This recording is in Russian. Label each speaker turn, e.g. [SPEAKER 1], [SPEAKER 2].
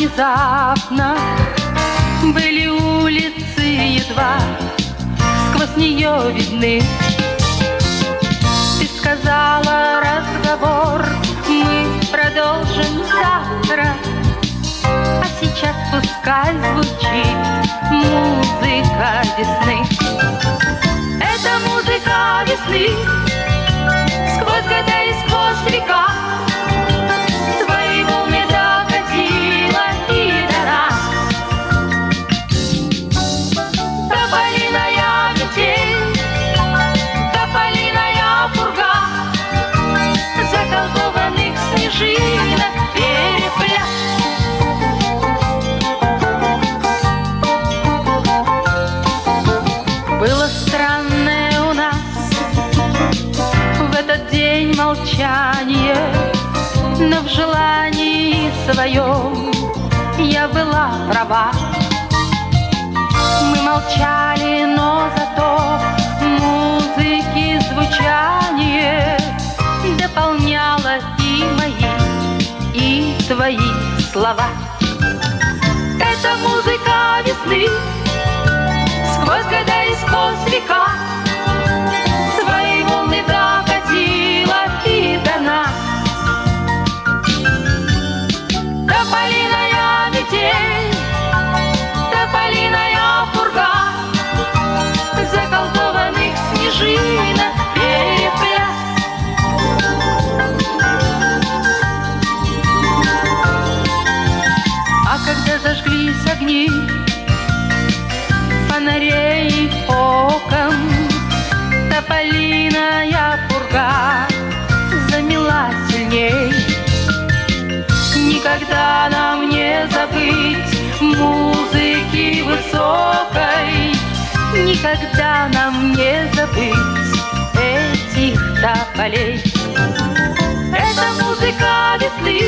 [SPEAKER 1] внезапно были улицы едва сквозь нее видны. Ты сказала, разговор мы продолжим завтра, а сейчас пускай звучит музыка весны. Это музыка весны, сквозь года и сквозь века свои волны докатила и до нас. Тополиная метель, тополиная пурга, заколдованных снежинок перепляс. Было странное у нас в этот день молчание, но в желании своем я была права. Мы молчали, но зато музыки звучание дополняло и мои, и твои слова. Это музыка весны, сквозь года и сквозь века свои волны докатила и до нас. Тополиная метель, тополиная пурга, заколдованных снежинок перепляс. А когда зажглись огни фонарей окон, тополиная пурга замела сильней. Никогда нам не забыть музыки высокой, никогда нам не забыть этих тополей. Это музыка весны,